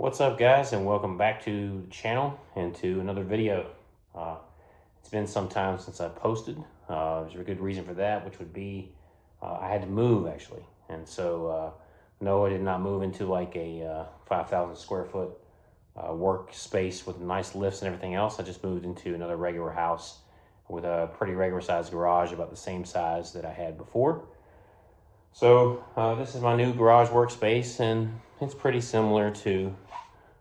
What's up, guys, and welcome back to the channel and to another video. It's been some time since I posted. There's a good reason for that, which would be I had to move, actually. And so no, I did not move into like a 5,000 square foot workspace with nice lifts and everything else. I just moved into another regular house with a pretty regular sized garage, about the same size that I had before. So this is my new garage workspace, and it's pretty similar to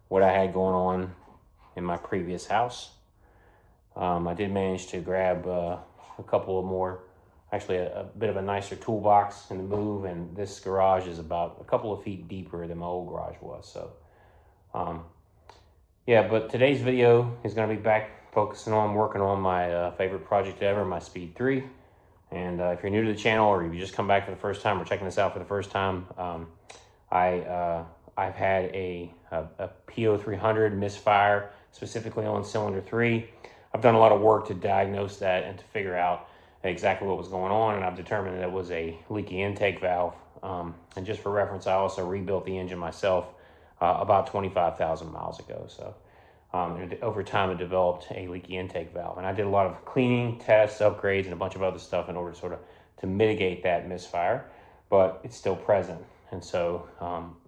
what I had going on in my previous house. I did manage to grab a couple of more, actually a bit of a nicer toolbox in the move, and this garage is about a couple of feet deeper than my old garage was. So yeah, but today's video is going to be back focusing on working on my favorite project ever, my Speed 3. And if you're new to the channel, or you just come back for the first time or checking this out for the first time, I've had a PO300 misfire, specifically on cylinder 3. I've done a lot of work to diagnose that and to figure out exactly what was going on, and I've determined that it was a leaky intake valve. And just for reference, I also rebuilt the engine myself about 25,000 miles ago. So over time, it developed a leaky intake valve, and I did a lot of cleaning, tests, upgrades, and a bunch of other stuff in order to to mitigate that misfire, but it's still present. And so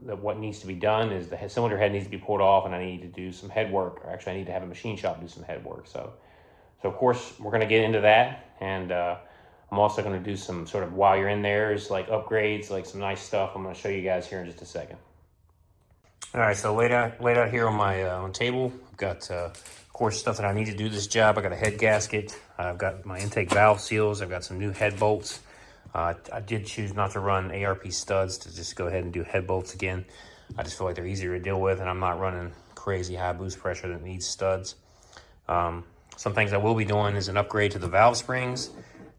what needs to be done is the cylinder head needs to be pulled off, and I need to do some head work, or actually I need to have a machine shop do some head work. So of course, we're gonna get into that, and I'm also gonna do some sort of, while you're in there, is like upgrades, like some nice stuff I'm gonna show you guys here in just a second. All right, so laid out here on my table, I've got, of course, stuff that I need to do this job. I got a head gasket. I've got my intake valve seals. I've got some new head bolts. I did choose not to run ARP studs, to just go ahead and do head bolts again. I just feel like they're easier to deal with, and I'm not running crazy high boost pressure that needs studs. Some things I will be doing is an upgrade to the valve springs.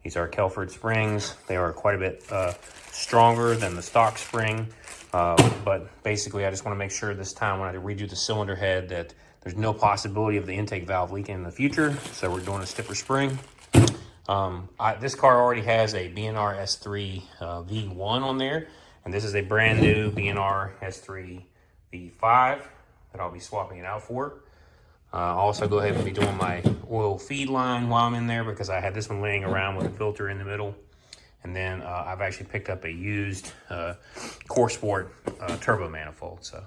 These are Kelford springs. They are quite a bit stronger than the stock spring. But basically, I just want to make sure this time when I redo the cylinder head that there's no possibility of the intake valve leaking in the future. So we're doing a stiffer spring. This car already has a B&R S3 V1 on there, and this is a brand new B&R S3 V5 that I'll be swapping it out for. I'll also go ahead and be doing my oil feed line while I'm in there, because I had this one laying around with a filter in the middle. And then I've actually picked up a used Core Sport turbo manifold. So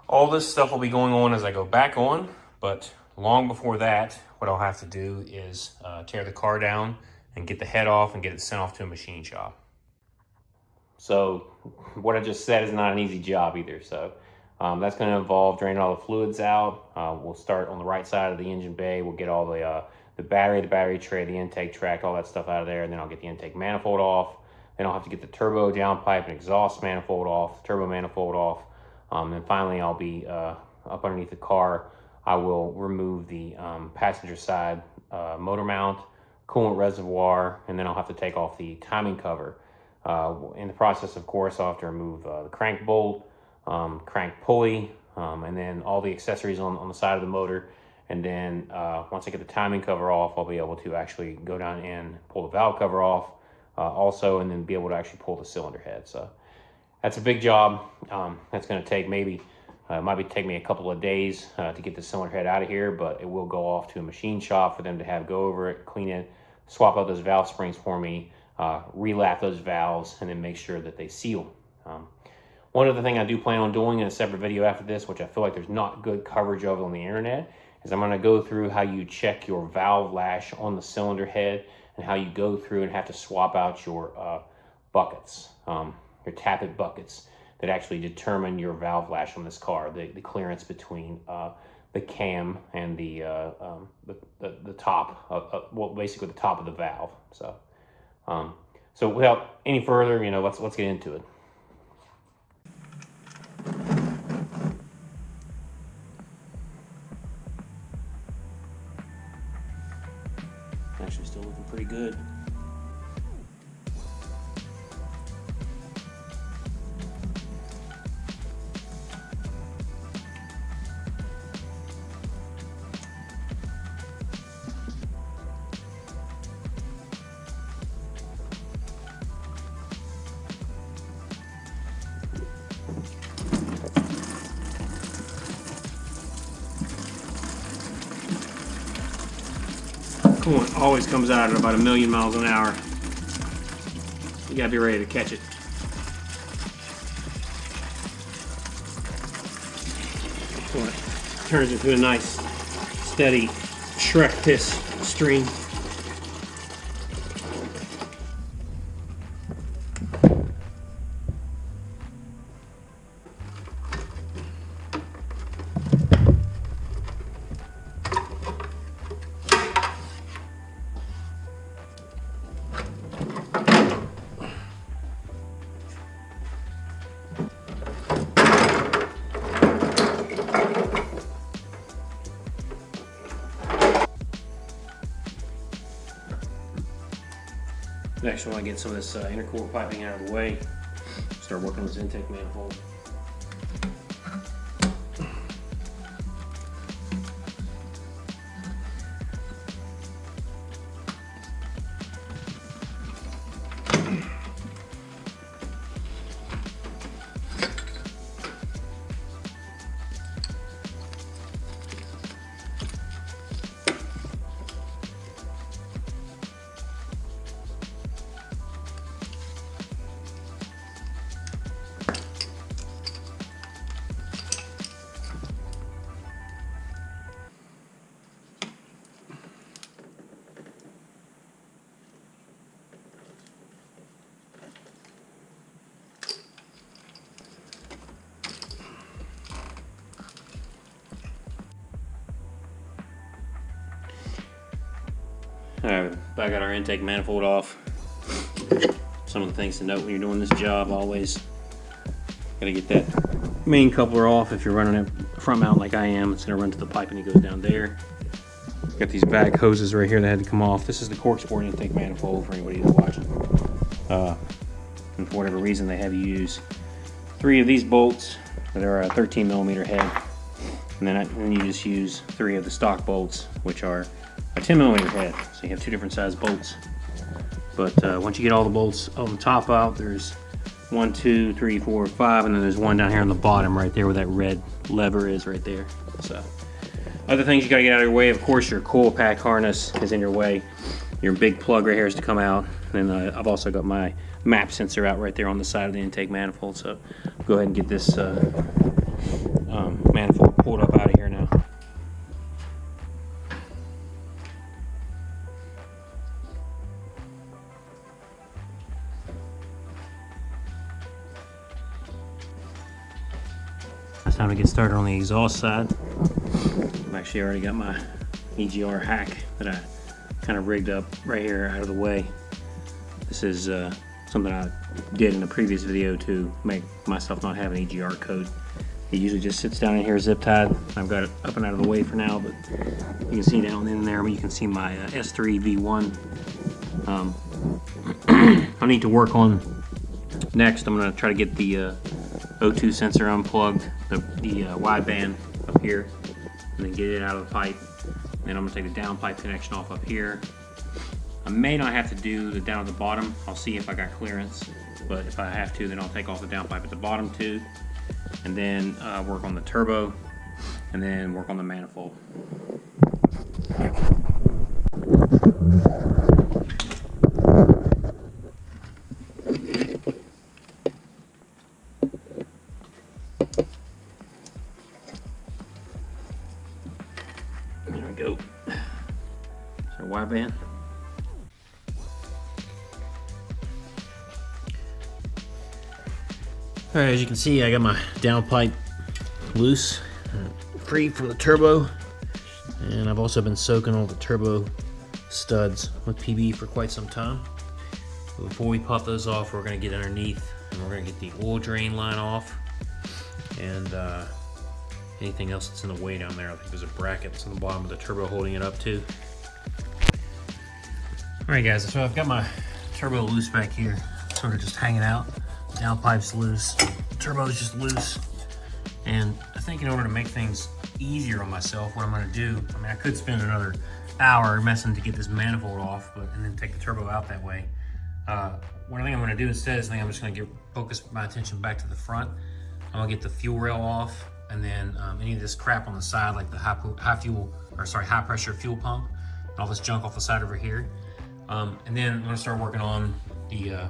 all this stuff will be going on as I go back on, but long before that, what I'll have to do is tear the car down and get the head off and get it sent off to a machine shop. So what I just said is not an easy job either. So that's going to involve draining all the fluids out. We'll start on the right side of the engine bay. We'll get all the battery tray, the intake tract, all that stuff out of there, and then I'll get the intake manifold off. Then I'll have to get the turbo downpipe and exhaust manifold off, turbo manifold off. And finally, I'll be up underneath the car. I will remove the passenger side motor mount, coolant reservoir, and then I'll have to take off the timing cover. In the process, of course, I'll have to remove the crank bolt, crank pulley, and then all the accessories on the side of the motor. And then once I get the timing cover off, I'll be able to actually go down and pull the valve cover off also, and then be able to actually pull the cylinder head. So that's a big job. That's going to take maybe, take me a couple of days to get the cylinder head out of here, but it will go off to a machine shop for them to go over it, clean it, swap out those valve springs for me, relap those valves, and then make sure that they seal. One other thing I do plan on doing in a separate video after this, which I feel like there's not good coverage of on the internet, is I'm going to go through how you check your valve lash on the cylinder head, and how you go through and have to swap out your buckets, your tappet buckets that actually determine your valve lash on this car, the clearance between the cam and the top, well, basically the top of the valve. So without any further, let's get into it. Actually still looking pretty good. coolant always comes out at about 1,000,000 miles an hour. You gotta be ready to catch it. Coolant turns into a nice, steady Shrek piss stream. Next, I want to get some of this intercooler piping out of the way. Start working on this intake manifold. Alright, I got our intake manifold off. Some of the things to note when you're doing this job, always gotta get that main coupler off. If you're running it front mount like I am, it's gonna run to the pipe and it goes down there. Got these back hoses right here that had to come off. This is the cork sport intake manifold for anybody who's watching. And for whatever reason, they have you use 3 of these bolts that are a 13mm head, and then you just use 3 of the stock bolts, which are a 10mm head. So you have 2 different size bolts. But once you get all the bolts on the top out, there's 1, 2, 3, 4, 5, and then there's one down here on the bottom right there where that red lever is right there. So other things you gotta get out of your way, of course, your coil pack harness is in your way. Your big plug right here is to come out. And then I've also got my map sensor out right there on the side of the intake manifold. So go ahead and get this manifold pulled up out of here now. It's time to get started on the exhaust side. I've actually already got my EGR hack that I kind of rigged up right here out of the way. This is something I did in a previous video to make myself not have an EGR code. It usually just sits down in here zip tied. I've got it up and out of the way for now, but you can see down in there, you can see my S3 V1. I need to work on next. I'm going to try to get the O2 sensor unplugged, the wideband up here, and then get it out of the pipe. Then I'm going to take the downpipe connection off up here. I may not have to do the down at the bottom. I'll see if I got clearance, but if I have to, then I'll take off the downpipe at the bottom too, and then work on the turbo, and then work on the manifold. There we go. So wideband. Alright, as you can see, I got my downpipe loose, free from the turbo, and I've also been soaking all the turbo studs with PB for quite some time. But before we pop those off, we're going to get underneath and we're going to get the oil drain line off, and anything else that's in the way down there. I think there's a bracket that's on the bottom of the turbo holding it up too. Alright guys, so I've got my turbo loose back here, sort of just hanging out. Downpipe's loose, turbo's just loose, and I think in order to make things easier on myself, what I'm going to do, I mean, I could spend another hour messing to get this manifold off, and then take the turbo out that way. What I think I'm going to do instead is I'm just going to focus my attention back to the front. I'm going to get the fuel rail off, and then any of this crap on the side, like the high pressure fuel pump, all this junk off the side over here. And then I'm gonna start working on the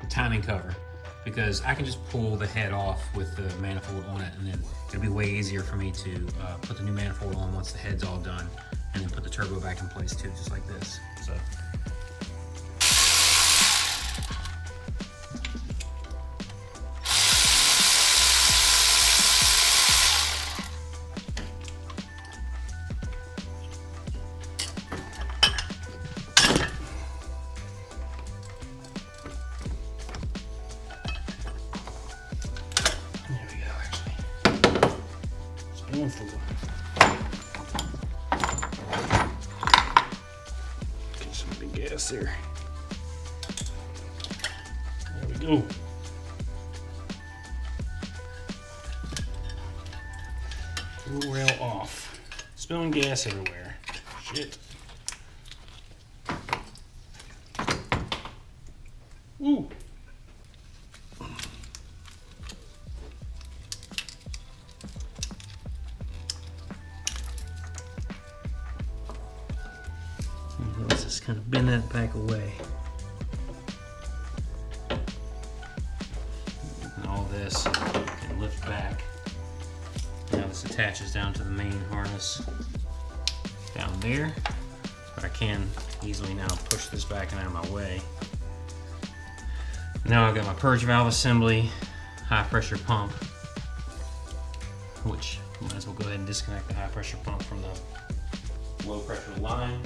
timing cover, because I can just pull the head off with the manifold on it, and then it'll be way easier for me to put the new manifold on once the head's all done, and then put the turbo back in place too, just like this. So. Get some big gas there. There we go. Fuel rail off. Spilling gas everywhere. Shit. Ooh. Let's just kind of bend that back away. And all this can lift back. Now this attaches down to the main harness down there. But I can easily now push this back and out of my way. Now I've got my purge valve assembly, high pressure pump, which I might as well go ahead and disconnect the high pressure pump from the low pressure line.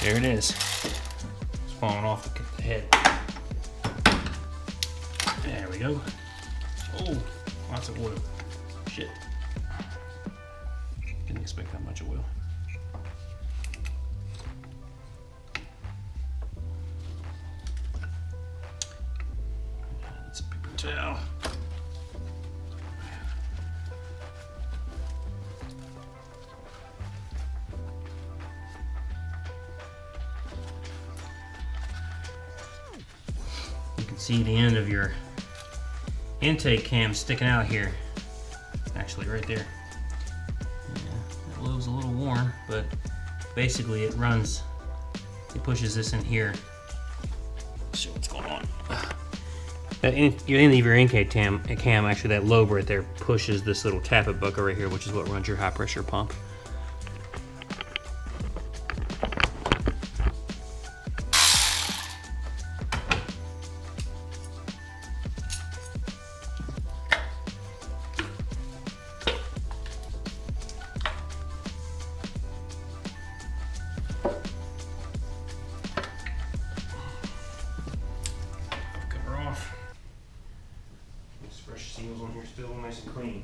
There it is. It's falling off the head. There we go. Oh, lots of oil. Shit. Didn't expect that much oil. It's a paper towel. See the end of your intake cam sticking out here. Actually right there. Yeah, that lobe's a little warm, but basically it runs, it pushes this in here. Let's see what's going on. That end of your intake cam, actually that lobe right there pushes this little tappet bucket right here, which is what runs your high pressure pump. Seals on here still nice and clean.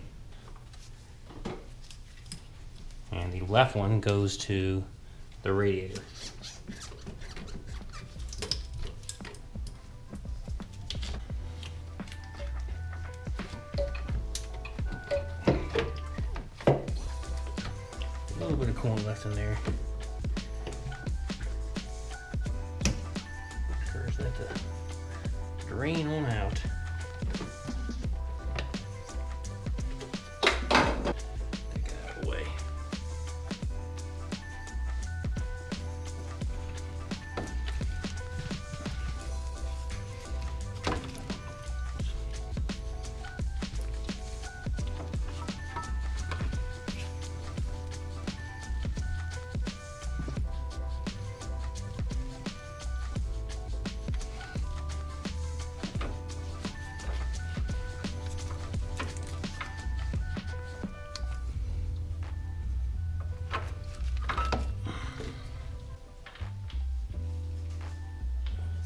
And the left one goes to the radiator. A little bit of coolant left in there. Encourage that to drain on out.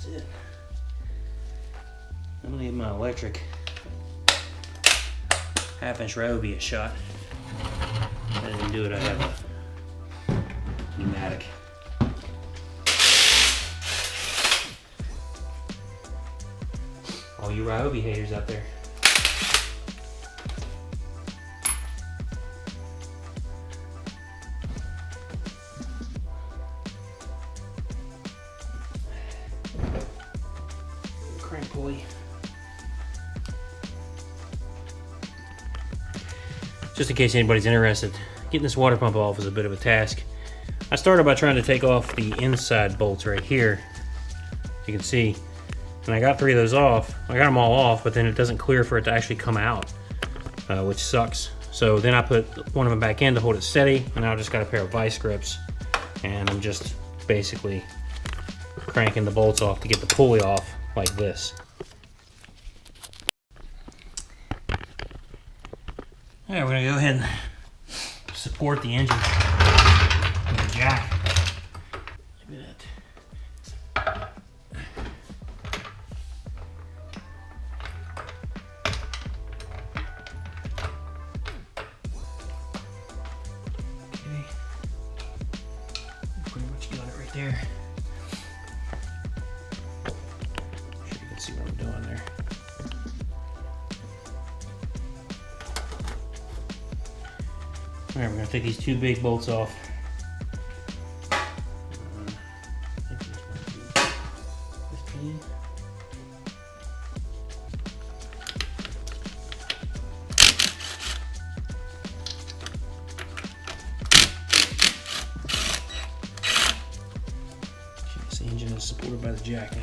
It. I'm gonna give my electric 1/2-inch Ryobi a shot. I didn't do it, I have a pneumatic. All you Ryobi haters out there. Crank pulley. just in case anybody's interested. Getting this water pump off is a bit of a task. I started by trying to take off the inside bolts right here. You can see, and I got 3 of those off. I got them all off, but then it doesn't clear for it to actually come out, which sucks. So then I put one of them back in to hold it steady, and now I just got a pair of vice grips, and I'm just basically cranking the bolts off to get the pulley off like this. All right, we're gonna go ahead and support the engine with a jack. Look at that. Okay, pretty much got it right there. Sure you can see what I'm doing there. All right, we're gonna take these 2 big bolts off. I think this might be 15. This engine is supported by the jack now.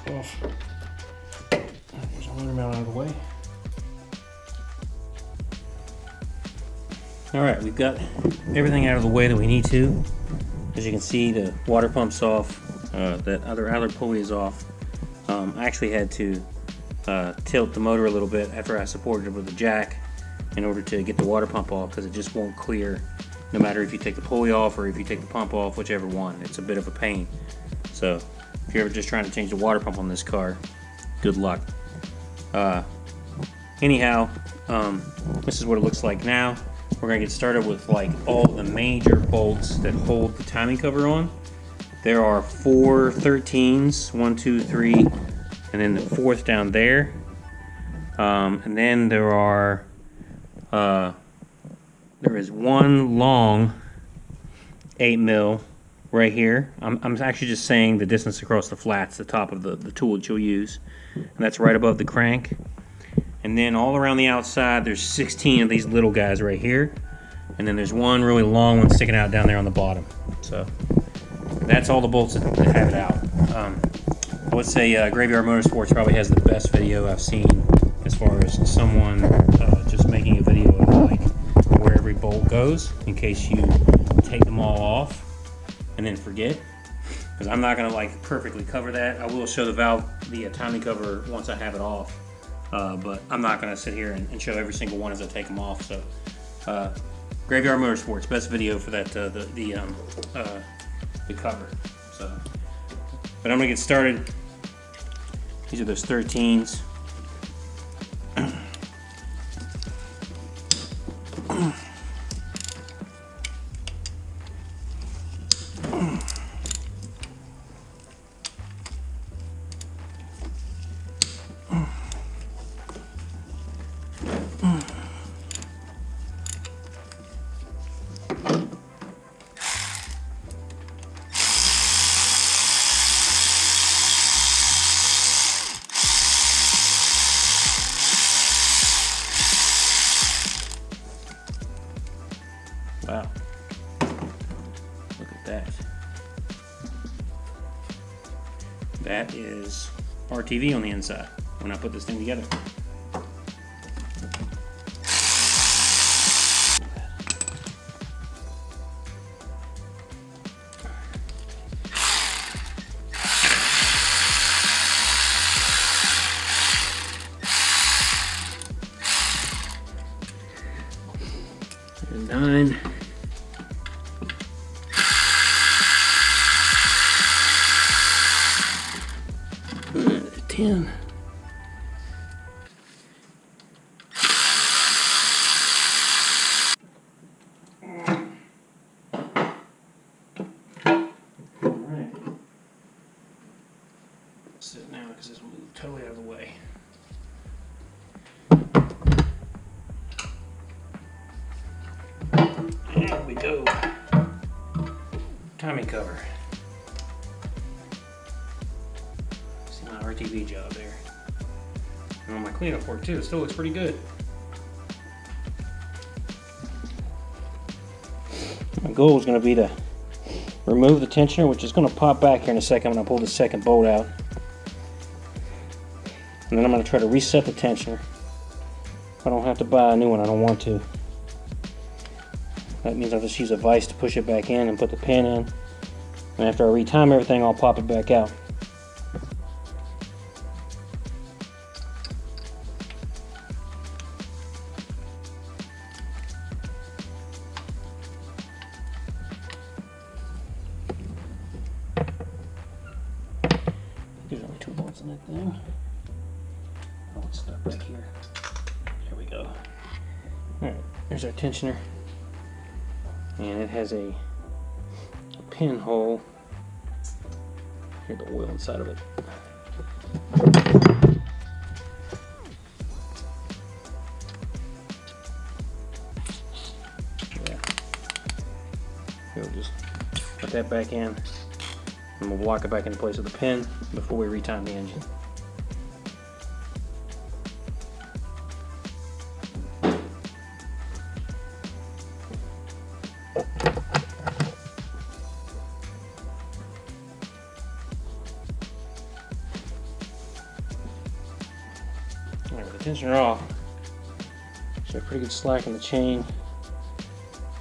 Off. There's one mount out of the way. All right, we've got everything out of the way that we need to. As you can see, the water pump's off. That other pulley is off. I actually had to tilt the motor a little bit after I supported it with a jack in order to get the water pump off, because it just won't clear no matter if you take the pulley off or if you take the pump off, whichever one. It's a bit of a pain. So if you're ever just trying to change the water pump on this car, good luck. Anyhow, this is what it looks like now. We're gonna get started with like all the major bolts that hold the timing cover on. There are 4 13s, 1, 2, 3, and then the 4th down there. And then there is one long 8mm right here. I'm actually just saying the distance across the flats, the top of the tool that you'll use, and that's right above the crank. And then all around the outside there's 16 of these little guys right here, and then there's one really long one sticking out down there on the bottom. So that's all the bolts that have it out. I would say Graveyard Motorsports probably has the best video I've seen as far as someone just making a video of like where every bolt goes in case you take them all off and then forget, because I'm not gonna like perfectly cover that. I will show the timing cover once I have it off, but I'm not gonna sit here and show every single one as I take them off. So Graveyard Motorsports, best video for that, the cover. So, but I'm gonna get started. These are those 13s. Wow, look at that. That is RTV on the inside when I put this thing together. And 9. 10. timing cover. See my RTV job there. And on my cleanup fork too, it still looks pretty good. My goal is going to be to remove the tensioner, which is going to pop back here in a second when I pull the second bolt out. And then I'm going to try to reset the tensioner. I don't have to buy a new one, I don't want to. That means I'll just use a vise to push it back in and put the pin in. And after I retime everything, I'll pop it back out. There's only 2 bolts in that thing. Oh, it's stuck back here. There we go. Alright, there's our tensioner. And it has a pinhole. Here's the oil inside of it. Yeah. We'll just put that back in. And we'll lock it back into place with the pin before we retime the engine. Alright, with the tensioner off, so pretty good slack in the chain.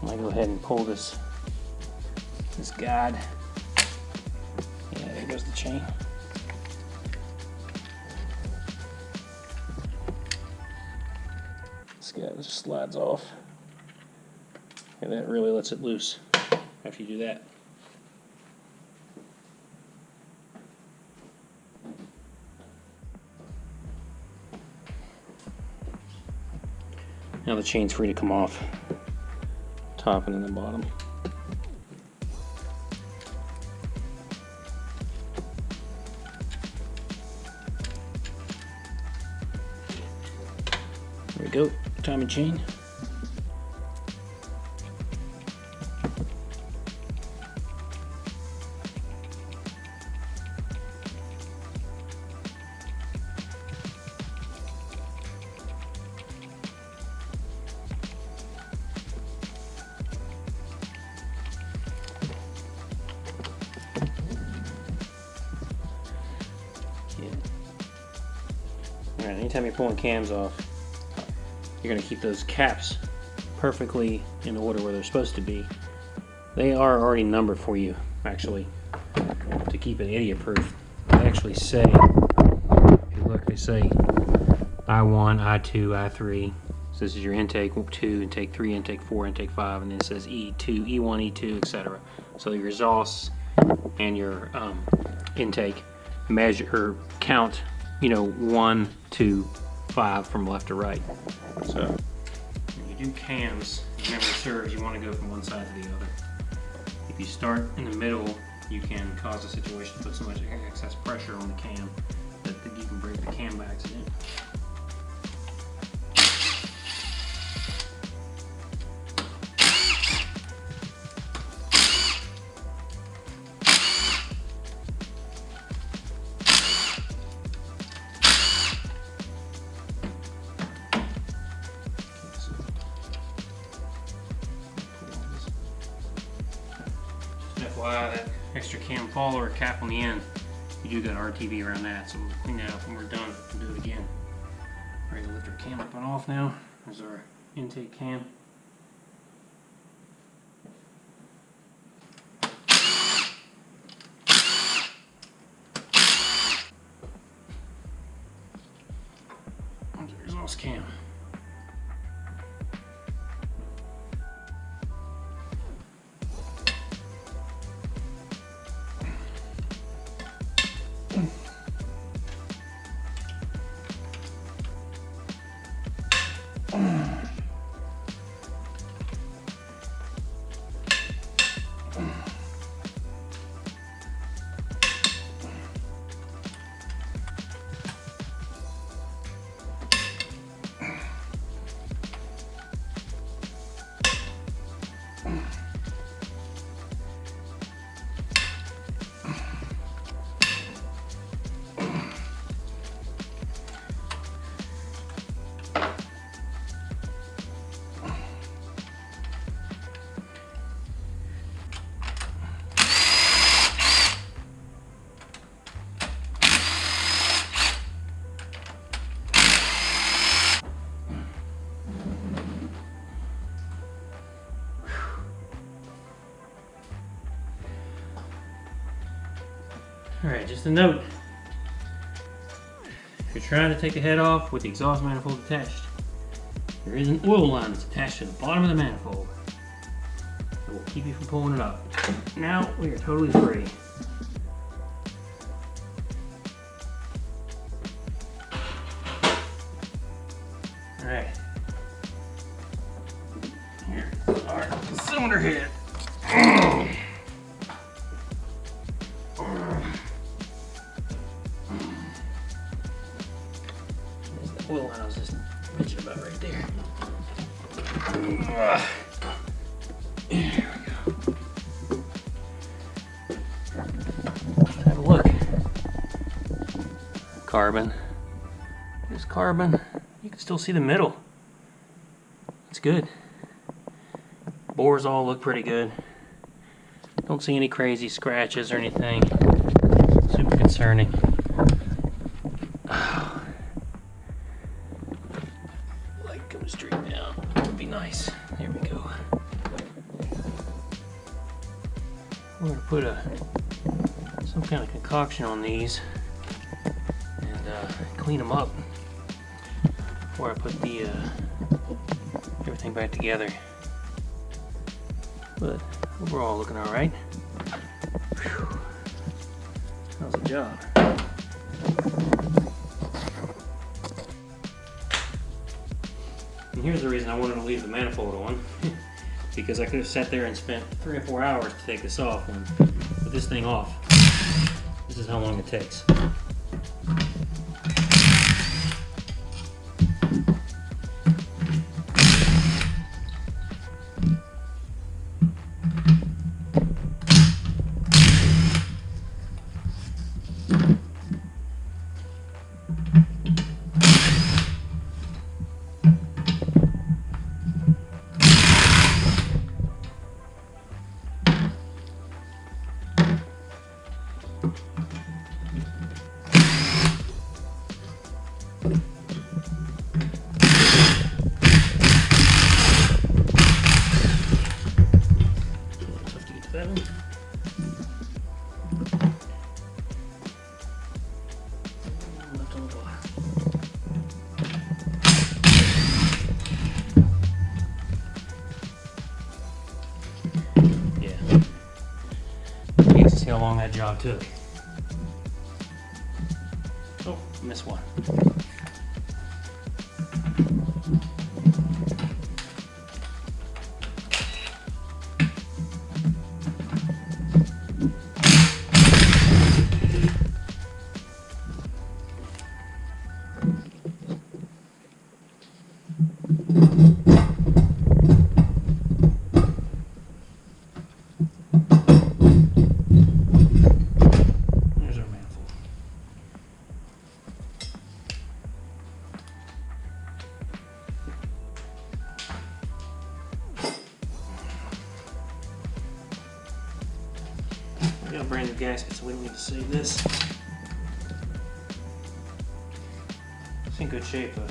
I'm gonna go ahead and pull this guide. Yeah, there goes the chain. This guy just slides off. And that really lets it loose after you do that. Now the chain's free to come off, top and then the bottom. There we go, timing chain. Alright, anytime you're pulling cams off, you're going to keep those caps perfectly in order where they're supposed to be. They are already numbered for you, actually, to keep it idiot proof. They actually say, if you look, they say I1, I2, I3. So this is your intake 2, intake 3, intake 4, intake 5, and then it says E2, E1, E2, etc. So your exhausts and your intake measure or count, 1 to 5 from left to right. So when you do cams, memory serves, you want to go from one side to the other. If you start in the middle, you can cause a situation to put so much excess pressure on the cam that you can break the cam by accident. FYI, that extra cam follower cap on the end, you do got RTV around that, so we'll clean that up when we're done and do it again. Ready to lift our cam up and off now. There's our intake cam. There's our exhaust cam. Alright, just a note. If you're trying to take the head off with the exhaust manifold attached, there is an oil line that's attached to the bottom of the manifold that will keep you from pulling it up. Now we are totally free. Alright. Here's our cylinder head. There's the oil line I was just bitching about right there. There we go. Let's have a look. Carbon. There's carbon. You can still see the middle. It's good. Bores all look pretty good. Don't see any crazy scratches or anything. Super concerning. Light comes straight down. That would be nice. There we go. I'm gonna put some kind of concoction on these and clean them up before I put the everything back together. But overall, looking all right. Whew. That was a job. And here's the reason I wanted to leave the manifold on, because I could have sat there and spent 3 or 4 hours to take this off. And with this thing off, this is how long it takes. See how long that job took. Oh, missed one. Got a brand new gasket, so we don't need to save this. It's in good shape though.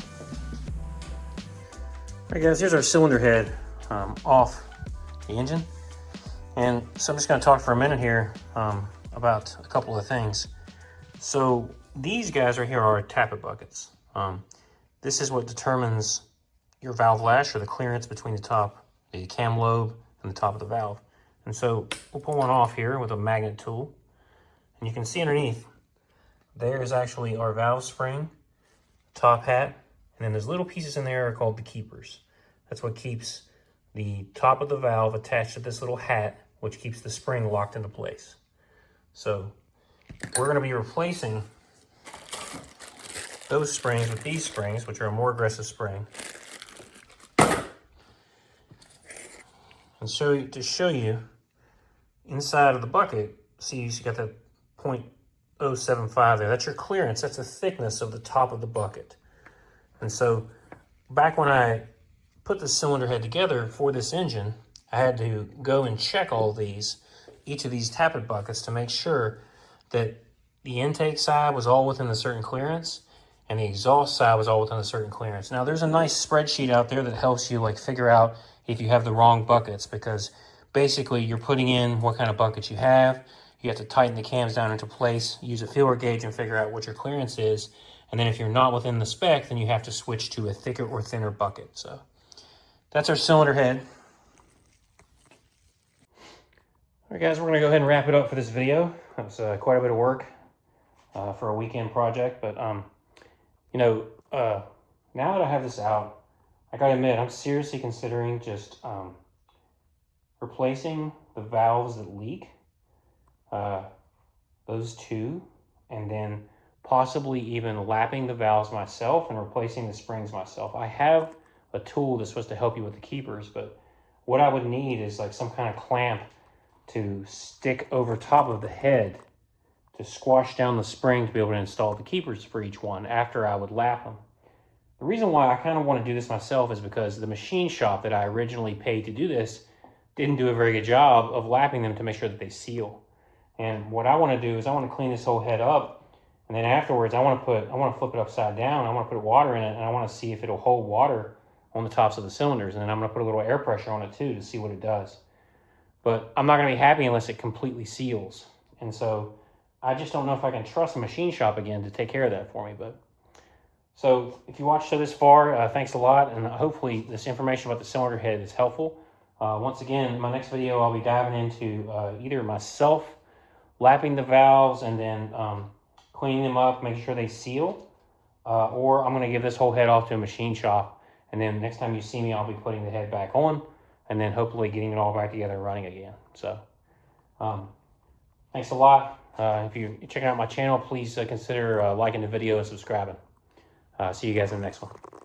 Alright guys, here's our cylinder head off the engine. And so I'm just going to talk for a minute here about a couple of things. So these guys right here are tappet buckets. This is what determines your valve lash, or the clearance between the top, the cam lobe, and the top of the valve. And so we'll pull one off here with a magnet tool. And you can see underneath, there is actually our valve spring, top hat, and then there's little pieces in there are called the keepers. That's what keeps the top of the valve attached to this little hat, which keeps the spring locked into place. So we're going to be replacing those springs with these springs, which are a more aggressive spring. And so to show you, inside of the bucket, see you got that 0.075 there. That's your clearance. That's the thickness of the top of the bucket. And so back when I put the cylinder head together for this engine, I had to go and check each of these tappet buckets to make sure that the intake side was all within a certain clearance and the exhaust side was all within a certain clearance. Now there's a nice spreadsheet out there that helps you figure out if you have the wrong buckets, because basically you're putting in what kind of buckets you have. you have to tighten the cams down into place, use a feeler gauge and figure out what your clearance is. And then if you're not within the spec, then you have to switch to a thicker or thinner bucket. So that's our cylinder head. All right, guys, we're gonna go ahead and wrap it up for this video. That was quite a bit of work for a weekend project, but you know, now that I have this out, I gotta admit, I'm seriously considering just replacing the valves that leak, those two, and then possibly even lapping the valves myself and replacing the springs myself. I have a tool that's supposed to help you with the keepers, but what I would need is like some kind of clamp to stick over top of the head to squash down the spring to be able to install the keepers for each one after I would lap them. The reason why I kind of want to do this myself is because the machine shop that I originally paid to do this didn't do a very good job of lapping them to make sure that they seal. And what I want to do is I want to clean this whole head up, and then afterwards I want to flip it upside down. I want to put water in it, and I want to see if it'll hold water on the tops of the cylinders, and then I'm going to put a little air pressure on it too to see what it does. But I'm not going to be happy unless it completely seals. And so I just don't know if I can trust the machine shop again to take care of that for me. But so if you watched this far, thanks a lot. And hopefully this information about the cylinder head is helpful. Once again, in my next video, I'll be diving into either myself lapping the valves and then cleaning them up, making sure they seal, or I'm going to give this whole head off to a machine shop. And then next time you see me, I'll be putting the head back on, and then hopefully getting it all back together and running again. So thanks a lot. If you're checking out my channel, please consider liking the video and subscribing. See you guys in the next one.